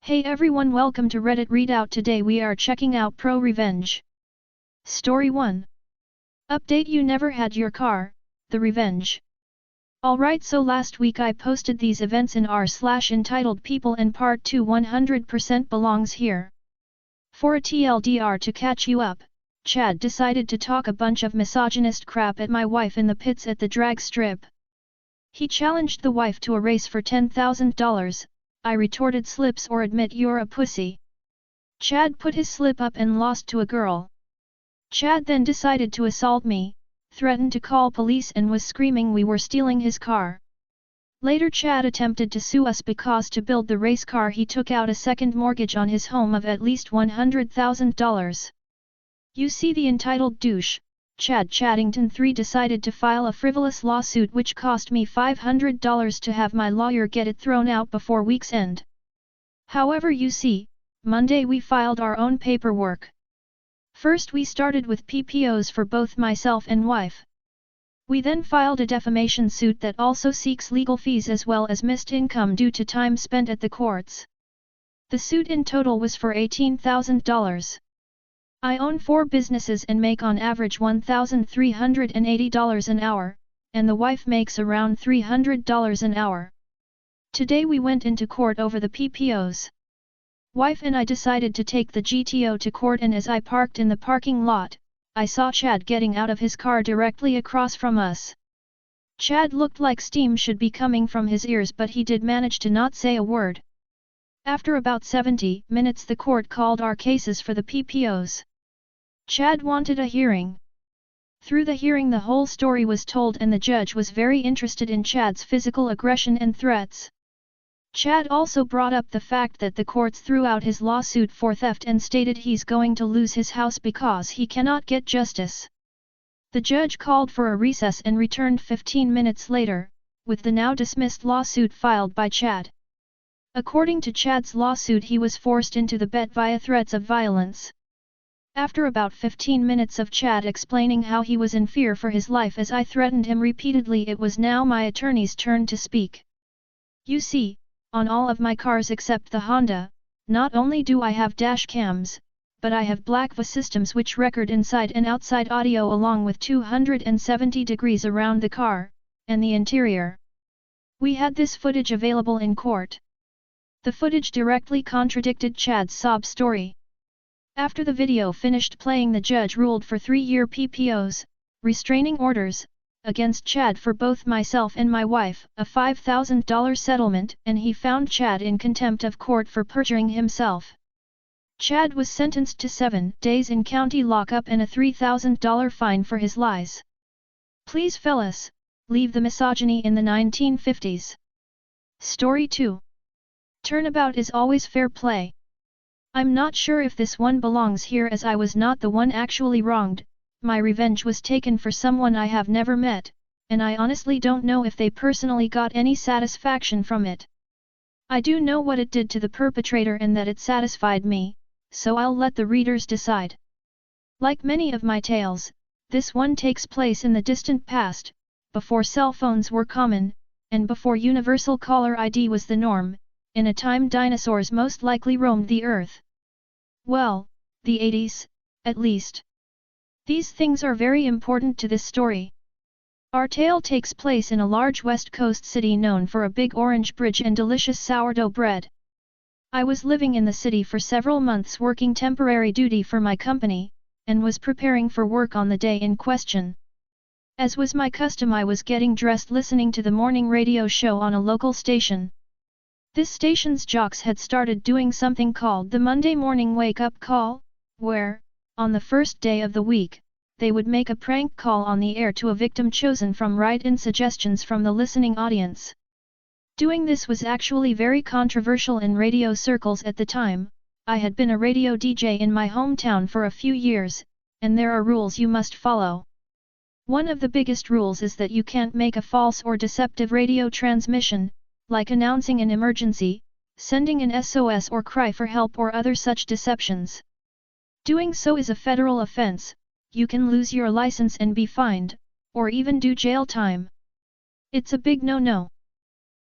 Hey everyone, welcome to Reddit Readout. Today we are checking out ProRevenge. Story 1. Update: you never had your car, the revenge. Alright, so last week I posted these events in r/entitled People, and part 2 100% belongs here. For a TLDR to catch you up, Chad decided to talk a bunch of misogynist crap at my wife in the pits at the drag strip. He challenged the wife to a race for $10,000. I retorted, slips or admit you're a pussy. Chad put his slip up and lost to a girl. Chad then decided to assault me, threatened to call police, and was screaming we were stealing his car. Later Chad attempted to sue us because to build the race car he took out a second mortgage on his home of at least $100,000. You see, the entitled douche, Chad Chaddington III, decided to file a frivolous lawsuit which cost me $500 to have my lawyer get it thrown out before week's end. However, you see, Monday we filed our own paperwork. First we started with PPOs for both myself and wife. We then filed a defamation suit that also seeks legal fees as well as missed income due to time spent at the courts. The suit in total was for $18,000. I own 4 businesses and make on average $1,380 an hour, and the wife makes around $300 an hour. Today we went into court over the PPOs. Wife and I decided to take the GTO to court, and as I parked in the parking lot, I saw Chad getting out of his car directly across from us. Chad looked like steam should be coming from his ears, but he did manage to not say a word. After about 70 minutes the court called our cases for the PPOs. Chad wanted a hearing. Through the hearing the whole story was told, and the judge was very interested in Chad's physical aggression and threats. Chad also brought up the fact that the courts threw out his lawsuit for theft and stated he's going to lose his house because he cannot get justice. The judge called for a recess and returned 15 minutes later, with the now dismissed lawsuit filed by Chad. According to Chad's lawsuit, he was forced into the bet via threats of violence. After about 15 minutes of Chad explaining how he was in fear for his life as I threatened him repeatedly, it was now my attorney's turn to speak. You see, on all of my cars except the Honda, not only do I have dash cams, but I have BlackVA systems which record inside and outside audio along with 270 degrees around the car, and the interior. We had this footage available in court. The footage directly contradicted Chad's sob story. After the video finished playing, the judge ruled for 3-year PPOs, restraining orders, against Chad for both myself and my wife, a $5,000 settlement, and he found Chad in contempt of court for perjuring himself. Chad was sentenced to 7 days in county lockup and a $3,000 fine for his lies. Please fellas, leave the misogyny in the 1950s. Story 2. Turnabout is always fair play. I'm not sure if this one belongs here as I was not the one actually wronged. My revenge was taken for someone I have never met, and I honestly don't know if they personally got any satisfaction from it. I do know what it did to the perpetrator and that it satisfied me, so I'll let the readers decide. Like many of my tales, this one takes place in the distant past, before cell phones were common, and before universal caller ID was the norm, in a time dinosaurs most likely roamed the earth. Well, the 80s, at least. These things are very important to this story. Our tale takes place in a large West Coast city known for a big orange bridge and delicious sourdough bread. I was living in the city for several months working temporary duty for my company, and was preparing for work on the day in question. As was my custom, I was getting dressed listening to the morning radio show on a local station. This station's jocks had started doing something called the Monday Morning Wake-Up Call, where, on the first day of the week, they would make a prank call on the air to a victim chosen from write-in suggestions from the listening audience. Doing this was actually very controversial in radio circles at the time. I had been a radio DJ in my hometown for a few years, and there are rules you must follow. One of the biggest rules is that you can't make a false or deceptive radio transmission, like announcing an emergency, sending an SOS or cry for help or other such deceptions. Doing so is a federal offense. You can lose your license and be fined, or even do jail time. It's a big no-no.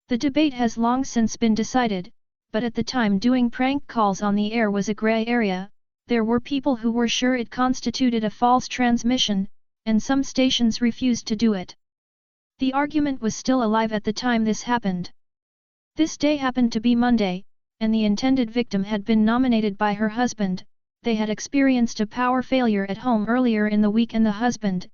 The debate has long since been decided. but at the time doing prank calls on the air was a gray area. There were people who were sure it constituted a false transmission, and some stations refused to do it. The argument was still alive at the time this happened. This day happened to be Monday, and the intended victim had been nominated by her husband. They had experienced a power failure at home earlier in the week and the husband's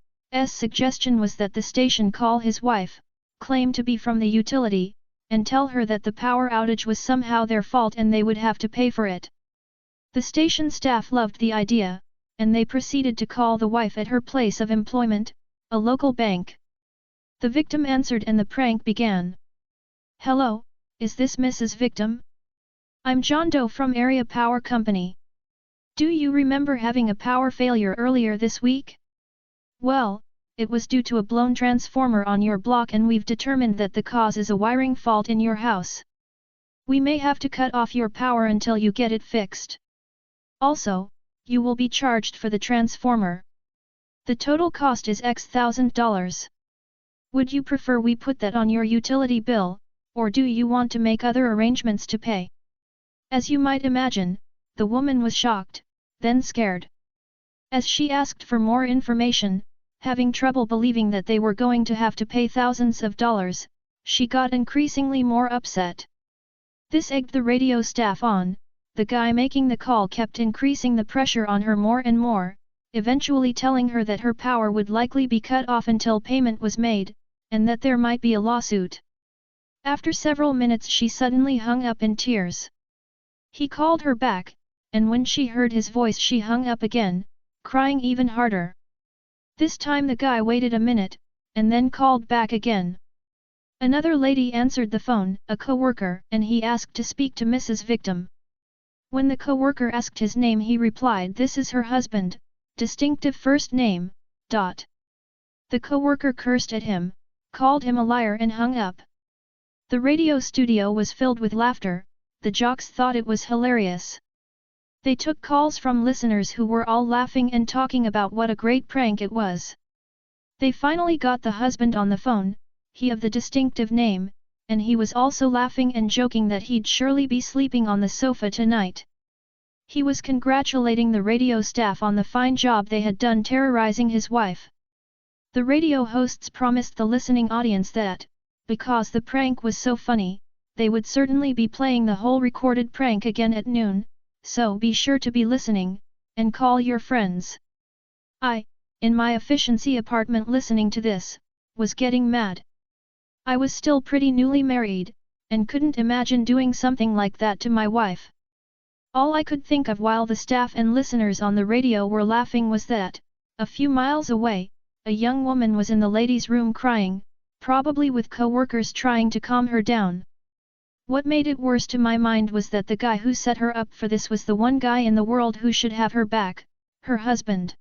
suggestion was that the station call his wife, claim to be from the utility, and tell her that the power outage was somehow their fault and they would have to pay for it. The station staff loved the idea, and they proceeded to call the wife at her place of employment, a local bank. The victim answered and the prank began. "Hello, is this Mrs. Victim? I'm John Doe from Area Power Company. Do you remember having a power failure earlier this week? Well, it was due to a blown transformer on your block and we've determined that the cause is a wiring fault in your house. We may have to cut off your power until you get it fixed. Also, you will be charged for the transformer. The total cost is X thousand dollars. Would you prefer we put that on your utility bill, or do you want to make other arrangements to pay?" As you might imagine, the woman was shocked, then scared. As she asked for more information, having trouble believing that they were going to have to pay thousands of dollars, she got increasingly more upset. This egged the radio staff on. The guy making the call kept increasing the pressure on her more and more, eventually telling her that her power would likely be cut off until payment was made, and that there might be a lawsuit. After several minutes she suddenly hung up in tears. He called her back, and when she heard his voice she hung up again, crying even harder. This time the guy waited a minute, and then called back again. Another lady answered the phone, a co-worker, and he asked to speak to Mrs. Victim. When the co-worker asked his name he replied this is her husband, distinctive first name, ... The co-worker cursed at him, called him a liar and hung up. The radio studio was filled with laughter, the jocks thought it was hilarious. They took calls from listeners who were all laughing and talking about what a great prank it was. They finally got the husband on the phone, he of the distinctive name, and he was also laughing and joking that he'd surely be sleeping on the sofa tonight. He was congratulating the radio staff on the fine job they had done terrorizing his wife. The radio hosts promised the listening audience that, because the prank was so funny, they would certainly be playing the whole recorded prank again at noon, so be sure to be listening, and call your friends. I, in my efficiency apartment listening to this, was getting mad. I was still pretty newly married, and couldn't imagine doing something like that to my wife. All I could think of while the staff and listeners on the radio were laughing was that, a few miles away, a young woman was in the ladies' room crying, probably with co-workers trying to calm her down. What made it worse to my mind was that the guy who set her up for this was the one guy in the world who should have her back, her husband.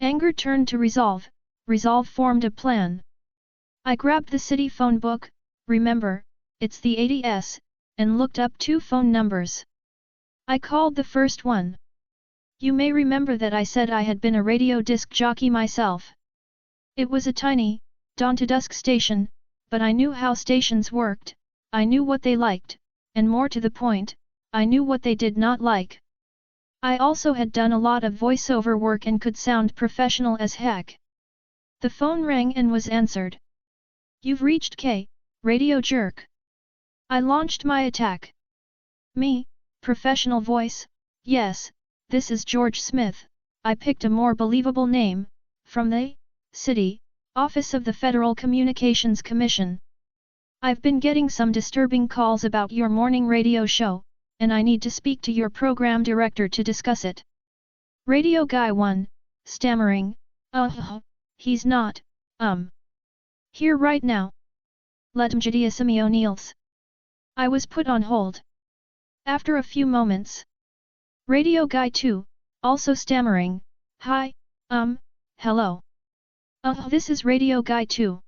Anger turned to resolve, resolve formed a plan. I grabbed the city phone book, remember, it's the 80s, and looked up 2 phone numbers. I called the first one. You may remember that I said I had been a radio disc jockey myself. It was a tiny, dawn-to-dusk station, but I knew how stations worked, I knew what they liked, and more to the point, I knew what they did not like. I also had done a lot of voiceover work and could sound professional as heck. The phone rang and was answered. You've reached K, Radio Jerk. I launched my attack. Me, professional voice, yes, this is George Smith. I picked a more believable name, from the city office of the Federal Communications Commission. I've been getting some disturbing calls about your morning radio show, and I need to speak to your program director to discuss it. Radio Guy 1, stammering, he's not, here right now. Let him Jadiasimi O'Neills. I was put on hold. After a few moments, Radio Guy 2, also stammering, hi, hello. This is Radio Guy 2.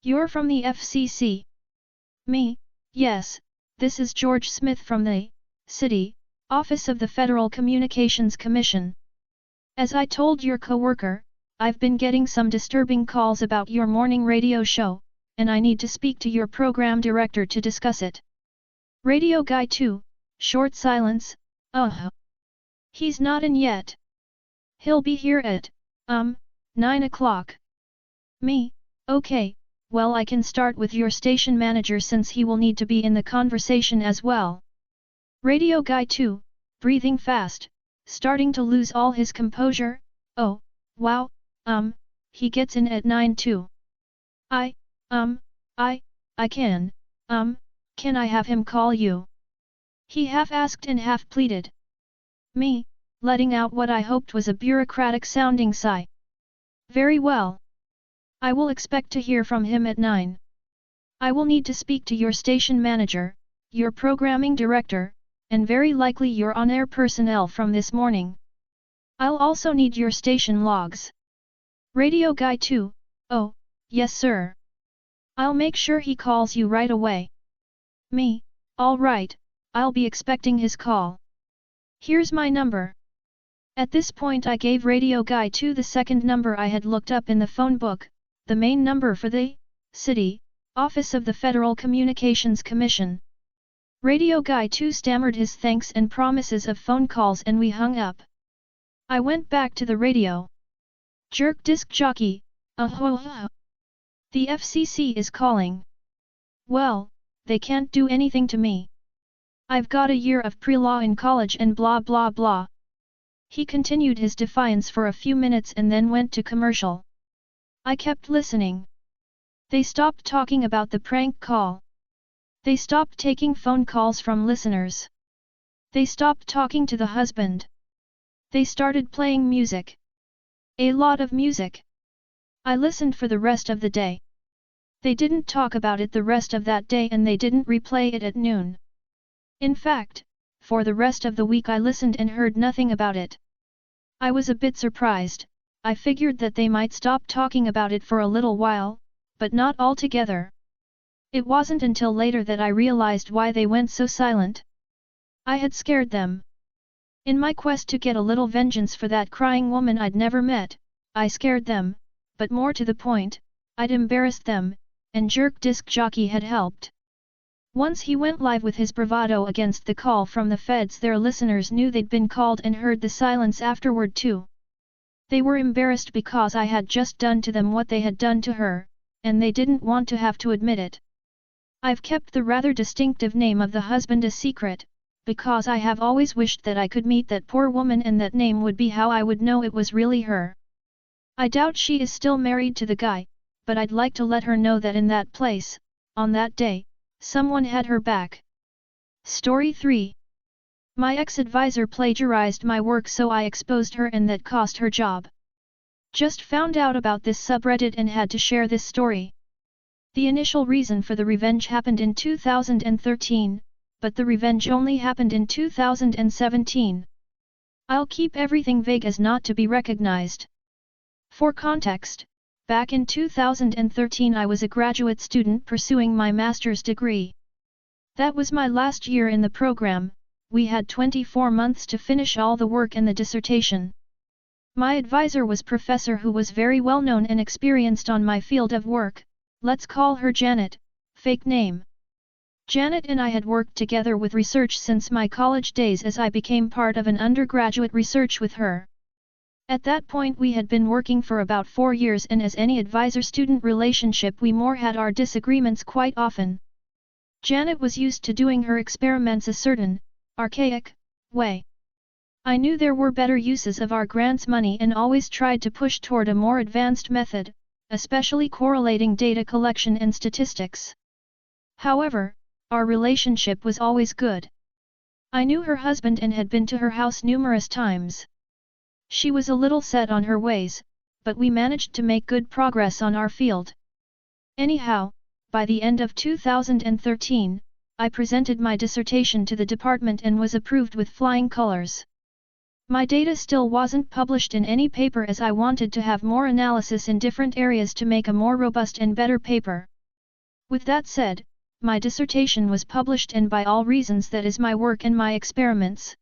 You're from the FCC? Me, yes, this is George Smith from the city office of the Federal Communications Commission. As I told your co-worker, I've been getting some disturbing calls about your morning radio show, and I need to speak to your program director to discuss it. Radio guy 2, short silence, He's not in yet. He'll be here at, 9 o'clock. Me, okay, well I can start with your station manager since he will need to be in the conversation as well. Radio guy 2, breathing fast, starting to lose all his composure, oh, wow, he gets in at 9 too. I can I have him call you? He half asked and half pleaded. Me, letting out what I hoped was a bureaucratic sounding sigh. Very well. I will expect to hear from him at 9. I will need to speak to your station manager, your programming director, and very likely your on-air personnel from this morning. I'll also need your station logs. Radio guy 2, oh, yes sir. I'll make sure he calls you right away. Me, all right, I'll be expecting his call. Here's my number. At this point I gave Radio Guy 2 the second number I had looked up in the phone book, the main number for the city office of the Federal Communications Commission. Radio Guy 2 stammered his thanks and promises of phone calls and we hung up. I went back to the radio. Jerk disc jockey, The FCC is calling. Well, they can't do anything to me. I've got a year of pre-law in college and blah blah blah. He continued his defiance for a few minutes and then went to commercial. I kept listening. They stopped talking about the prank call. They stopped taking phone calls from listeners. They stopped talking to the husband. They started playing music. A lot of music. I listened for the rest of the day. They didn't talk about it the rest of that day and they didn't replay it at noon. In fact, for the rest of the week I listened and heard nothing about it. I was a bit surprised. I figured that they might stop talking about it for a little while, but not altogether. It wasn't until later that I realized why they went so silent. I had scared them. In my quest to get a little vengeance for that crying woman I'd never met, I scared them, but more to the point, I'd embarrassed them, and Jerk Disc Jockey had helped. Once he went live with his bravado against the call from the feds, their listeners knew they'd been called and heard the silence afterward too. They were embarrassed because I had just done to them what they had done to her, and they didn't want to have to admit it. I've kept the rather distinctive name of the husband a secret, because I have always wished that I could meet that poor woman and that name would be how I would know it was really her. I doubt she is still married to the guy, but I'd like to let her know that in that place, on that day, someone had her back. Story 3. My ex-advisor plagiarized my work so I exposed her and that cost her job. Just found out about this subreddit and had to share this story. The initial reason for the revenge happened in 2013, but the revenge only happened in 2017. I'll keep everything vague as not to be recognized. For context, back in 2013 I was a graduate student pursuing my master's degree. That was my last year in the program. We had 24 months to finish all the work and the dissertation. My advisor was professor who was very well known and experienced on my field of work. Let's call her Janet, fake name. Janet and I had worked together with research since my college days as I became part of an undergraduate research with her. At that point we had been working for about 4 years and as any advisor-student relationship we more had our disagreements quite often. Janet was used to doing her experiments a certain, archaic, way. I knew there were better uses of our grants money and always tried to push toward a more advanced method, especially correlating data collection and statistics. However, our relationship was always good. I knew her husband and had been to her house numerous times. She was a little set on her ways, but we managed to make good progress on our field. Anyhow, by the end of 2013, I presented my dissertation to the department and was approved with flying colors. My data still wasn't published in any paper as I wanted to have more analysis in different areas to make a more robust and better paper. With that said, my dissertation was published and by all reasons that is my work and my experiments.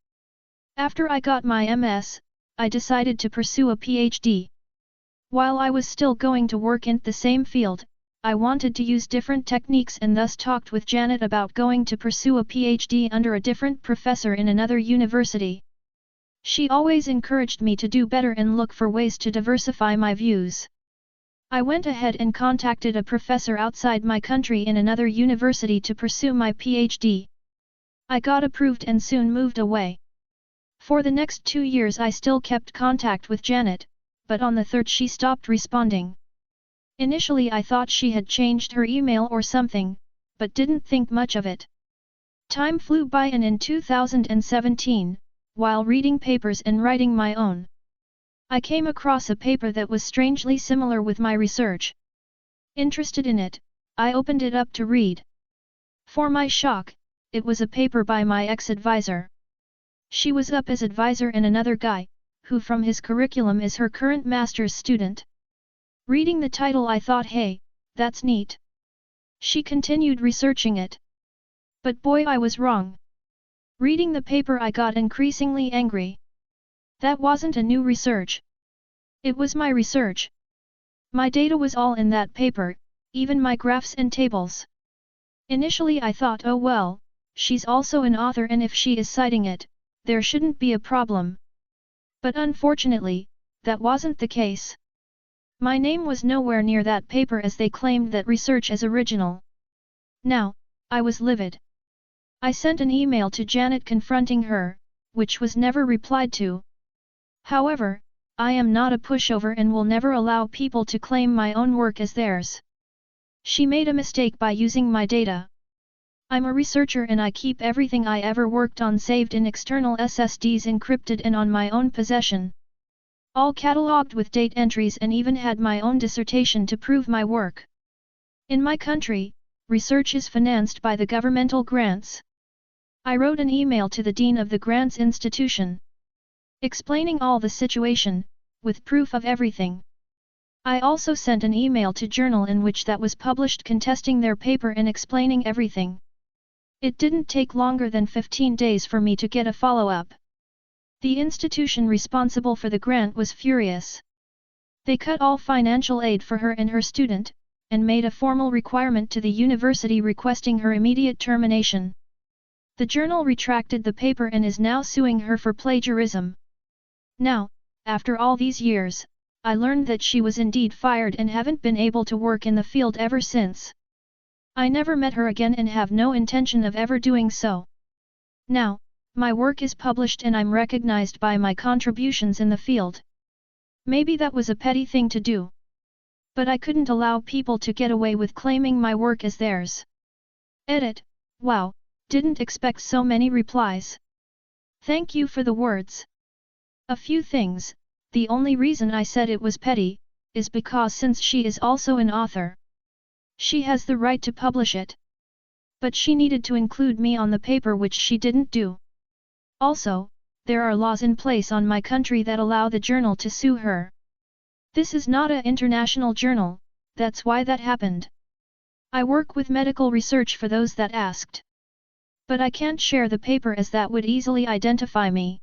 After I got my MS, I decided to pursue a PhD. While I was still going to work in the same field, I wanted to use different techniques and thus talked with Janet about going to pursue a PhD under a different professor in another university. She always encouraged me to do better and look for ways to diversify my views. I went ahead and contacted a professor outside my country in another university to pursue my PhD. I got approved and soon moved away. For the next 2 years I still kept contact with Janet, but on the third she stopped responding. Initially I thought she had changed her email or something, but didn't think much of it. Time flew by and in 2017, while reading papers and writing my own, I came across a paper that was strangely similar with my research. Interested in it, I opened it up to read. For my shock, it was a paper by my ex-advisor. She was up as advisor and another guy, who from his curriculum is her current master's student. Reading the title I thought, hey, that's neat. She continued researching it. But boy, I was wrong. Reading the paper I got increasingly angry. That wasn't a new research. It was my research. My data was all in that paper, even my graphs and tables. Initially I thought, oh well, she's also an author and if she is citing it, there shouldn't be a problem. But unfortunately, that wasn't the case. My name was nowhere near that paper as they claimed that research is original. Now, I was livid. I sent an email to Janet confronting her, which was never replied to. However, I am not a pushover and will never allow people to claim my own work as theirs. She made a mistake by using my data. I'm a researcher and I keep everything I ever worked on saved in external SSDs encrypted and on my own possession. All catalogued with date entries and even had my own dissertation to prove my work. In my country, research is financed by the governmental grants. I wrote an email to the dean of the grants institution, explaining all the situation, with proof of everything. I also sent an email to journal in which that was published contesting their paper and explaining everything. It didn't take longer than 15 days for me to get a follow-up. The institution responsible for the grant was furious. They cut all financial aid for her and her student, and made a formal requirement to the university requesting her immediate termination. The journal retracted the paper and is now suing her for plagiarism. Now, after all these years, I learned that she was indeed fired and haven't been able to work in the field ever since. I never met her again and have no intention of ever doing so. Now, my work is published and I'm recognized by my contributions in the field. Maybe that was a petty thing to do. But I couldn't allow people to get away with claiming my work as theirs. Edit. Wow, didn't expect so many replies. Thank you for the words. A few things. The only reason I said it was petty, is because since she is also an author, she has the right to publish it. But she needed to include me on the paper, which she didn't do. Also, there are laws in place on my country that allow the journal to sue her. This is not an international journal, that's why that happened. I work with medical research for those that asked. But I can't share the paper as that would easily identify me.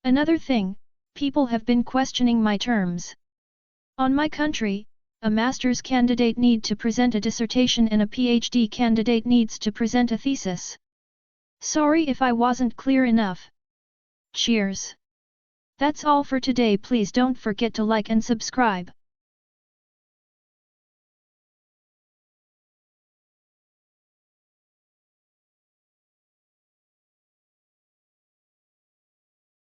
Another thing, people have been questioning my terms. On my country, a master's candidate needs to present a dissertation and a PhD candidate needs to present a thesis. Sorry if I wasn't clear enough. Cheers. That's all for today. Please don't forget to like and subscribe.